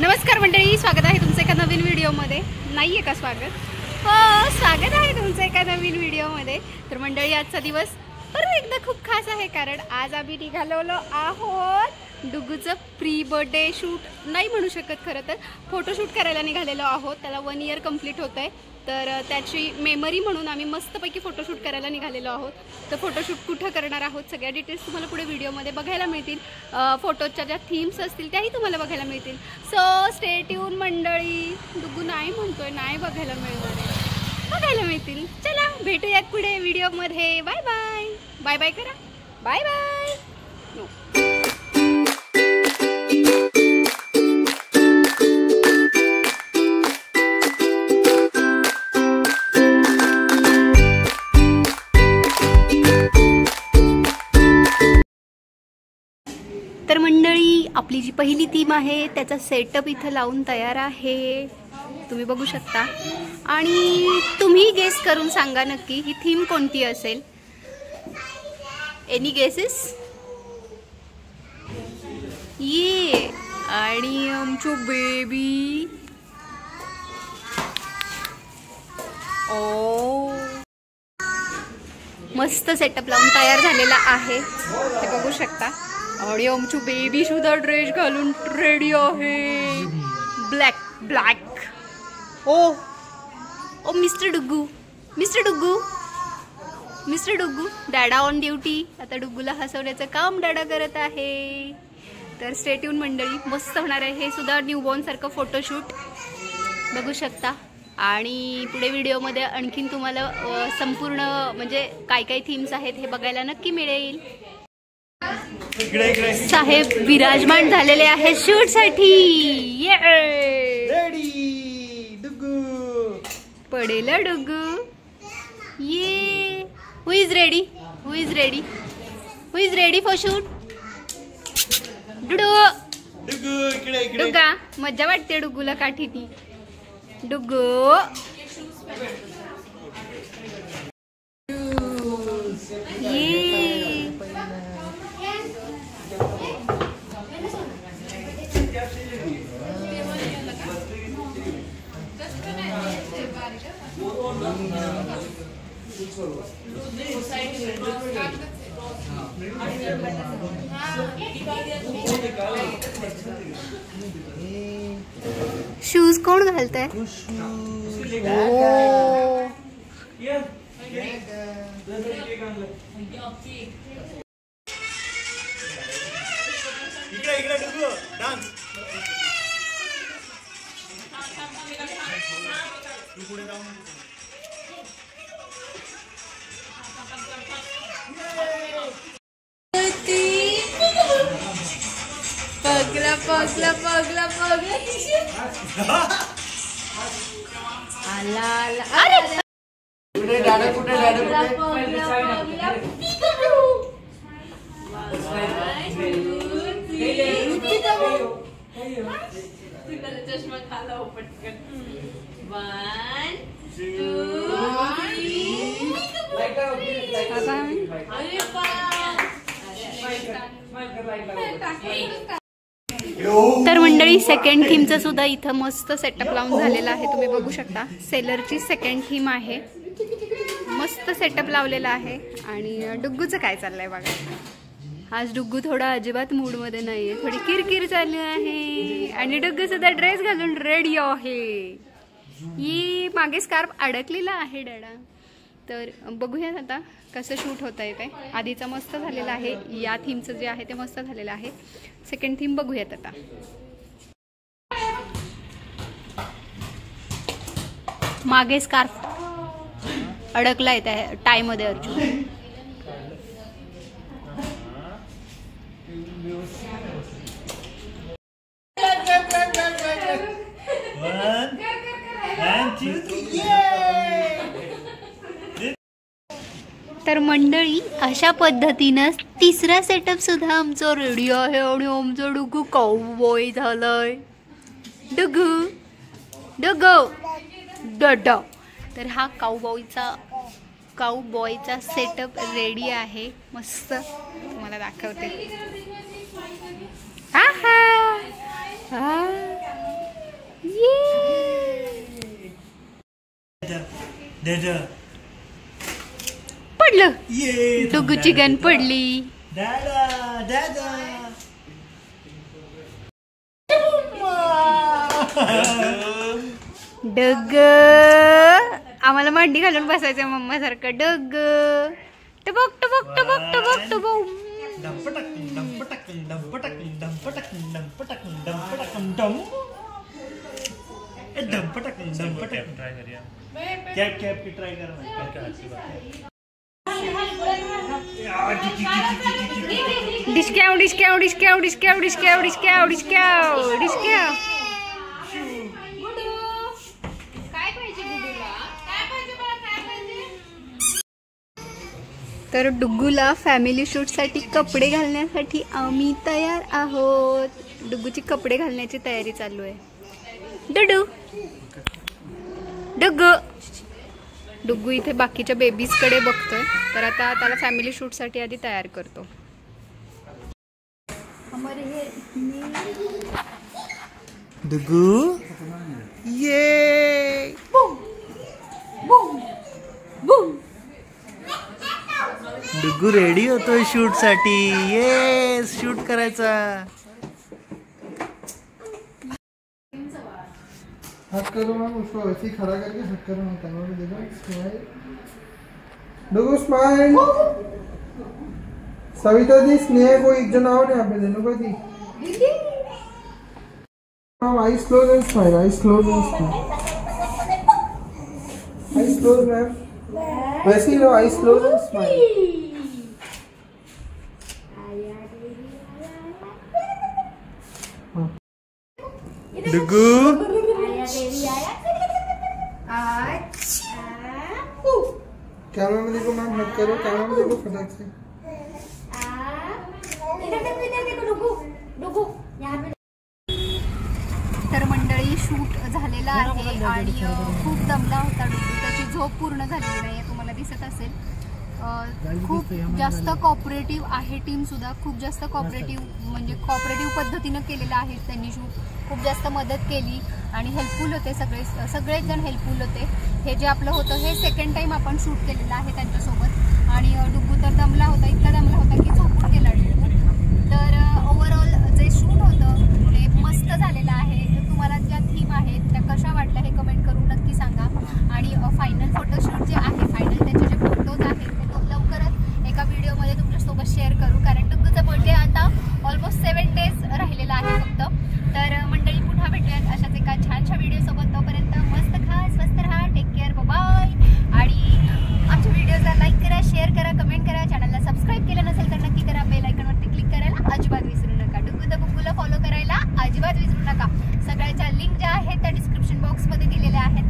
नमस्कार मंडळी, स्वागत आहे तुमचं एका नवीन व्हिडिओमध्ये. नाही आहे का स्वागत? हो, स्वागत आहे तुमचं एका नवीन व्हिडिओमध्ये. तर मंडळी, आजचा दिवस परत एकदा खूप खास आहे, कारण आज आम्ही निघालेलो आहोत डुगूचं प्री बर्थडे शूट नाही म्हणू शकत, खरं तर फोटोशूट करायला निघालेलो आहोत. त्याला 1 इयर कंप्लीट होतं आहे, तर त्याची मेमरी म्हणून आम्ही मस्तपैकी फोटोशूट करायला निघालेलो आहोत. तर फोटोशूट कुठं करणार आहोत सगळ्या डिटेल्स तुम्हाला पुढे व्हिडिओमध्ये बघायला मिळतील. फोटोच्या ज्या थीम्स असतील त्याही तुम्हाला बघायला मिळतील. सो स्टे ट्यून मंडळी. डुगू नाही म्हणतोय, नाही बघायला मिळणार आहे, बघायला मिळतील. चला भेटूयात पुढे व्हिडिओमध्ये. Bye bye. बाय बाय करा. Bye bye. तर मंडळी, आपली जी पहिली थीम आहे त्याचा सेटअप इथं लावून तयार आहे, तुम्ही बघू शकता. आणि तुम्ही गेस करून सांगा नक्की ही थीम कोणती असेल. Any guesses? ये आणि आमचो बेबी. ओ, मस्त सेटअप लावून तयार झालेला आहे, ते बघू शकता. आणि आमची बेबी सुद्धा ड्रेस घालून रेडी आहे, ब्लॅक ब्लॅक. ओ ओ मिस्टर डुगू, मिस्टर डुगू, मिस्टर डुगू. डॅडा ऑन ड्युटी. आता डुगूला हसवण्याचं काम डॅडा करत आहे. तर स्टे ट्यून मंडळी, मस्त होणार आहे हे सुद्धा न्यूबॉर्न सारखं फोटोशूट, बघू शकता. आणि पुढे व्हिडिओमध्ये आणखीन तुम्हाला संपूर्ण म्हणजे काय काय थीम्स आहेत हे बघायला नक्की मिळेल. साहेब विराजमान झालेले आहेत शूट साठी. पडेल डुगू. ये who is ready? Who is ready? Who is ready for shoot? डुडू. डुगा, मजा वाटते डुगूला काठीनी. डुगू. ये शूज कोण घालतंय? पगला पगला पगला पगला. आला आला. अरे कुठे दादा, कुठे दादा, कुठे? चष्मा खाला हो पटकन. 1 2 3. तर मंडळी, सेकंड थीमचं सुद्धा इथं मस्त सेटअप लावून झालेला आहे, तुम्ही बघू शकता. सेलरची सेकंड थीम आहे, मस्त सेटअप लावलेला आहे. आणि डुग्गूचं काय चाललंय बघा. आज डुग्गू थोडा अजिबात मूडमध्ये नाहीये, थोडी किरकिर चालू आहे. आणि डुग्गू सुद्धा ड्रेस घालून रेडी आहे. ही मागे स्कार्फ अडकलेला आहे डॅडा. तर बघूयात आता कसं शूट होत आहे ते. आधीचा मस्त झालेला आहे, या थीमचं जे आहे ते मस्त झालेलं आहे. सेकंड थीम बघूयात आता. मागे स्कार्फ अडकलाय त्या टायमध्ये अर्जुन. तर मंडळी, अशा पद्धतीनं तिसरा सेटअप सुद्धा आमचा रेडी आहे. आणि आमचं डुगू काऊबॉय झालंय. डुगू डुगू डडा. तर हा काऊबॉयचा सेटअप रेडी आहे, मस्त तुम्हाला दाखवते. पडलं. डुगूची गण पडली. डग आम्हाला मांडी घालून बसायचं मम्मा सारखं. डग टबक टबक टबक टबक टबक. डिस्क्याव डिस्क्याव डिस्क्याव डिस्क्याव डिस्क्याव डिस्क्याव डिस्क्याव डिस्क्याव. तर डुग्गूला फॅमिली शूटसाठी कपडे घालण्यासाठी आम्ही तयार आहोत. डुग्गूची कपडे घालण्याची तयारी चालू आहे. डुडू डुग्गू डुग्गू इथे बाकीच्या बेबीजकडे बघतोय. तर आता त्याला फॅमिली शूटसाठी आधी तयार करतो. डुग्गू ये डुग्गू रेडी होतोय शूट साठी. ये शूट करायचा. हक करो मैम, उसको ऐसे ही खड़ा करके हक करो मैम. कैमरा में देखो. स्माइल डुगू स्माइल. सविता दी स्नेह को एक जन आओ ना यहाँ पे दोनों को दी. Ma'am eyes close and smile. Eyes close and smile. Eyes close ma'am. वैसे ही लो. Eyes close and smile. Duggu camera में देखो मैम. हक करो. कैमरा में देखो फटाक से. तर मंडळी शूट झालेला आहे आणि खूप दमला होता डुग्गू. त्याची झोप पूर्ण झालेली नाही आहे, तुम्हाला दिसत असेल. खूप जास्त कॉपरेटिव्ह आहे टीम सुद्धा. खूप जास्त कॉपरेटिव्ह म्हणजे कॉपरेटिव्ह पद्धतीनं केलेलं आहे त्यांनी शूट. खूप जास्त मदत केली आणि हेल्पफुल होते. सगळेच जण हेल्पफुल होते. हे जे आपलं होतं हे सेकंड टाइम आपण शूट केलेलं आहे त्यांच्यासोबत. आणि डुग्गू तर दमला होता. इतका दमला होता की झोपून गेला डुग्गू. तर ओव्हरऑल जे शूट होतं ते मस्त झालेलं आहे. तुम्हाला ज्या थीम आहेत त्या कशा वाटल्या हे कमेंट करून नक्की सांगा. आणि फायनल फोटोशूट जे आहे, फायनल त्याचे जे फोटोज आहेत ते लवकरच एका व्हिडिओमध्ये तुमच्यासोबत शेअर करू. कारण डुग्गूचा बर्थडे आता ऑलमोस्ट 7 days राहिलेला आहे फक्त. तर मंडळी पुन्हा भेटूयात अशाच एका छानशा व्हिडिओसोबत. तोपर्यंत मस्त खा, स्वस्त राहा, टेक केअर, बाय. आणि आमच्या व्हिडिओला लाईक करा, शेअर करा, कमेंट करा. चॅनलला सबस्क्राईब केलं नसेल तर नक्की करा. बेल आयकॉनवरती क्लिक करायला अजिबात विसरू नका. डुग्गू द बुग्गूला फॉलो करायला अजिबात विसरू नका. सगळ्याच्या लिंक ज्या आहेत त्या डिस्क्रिप्शन बॉक्समध्ये दिलेल्या आहेत.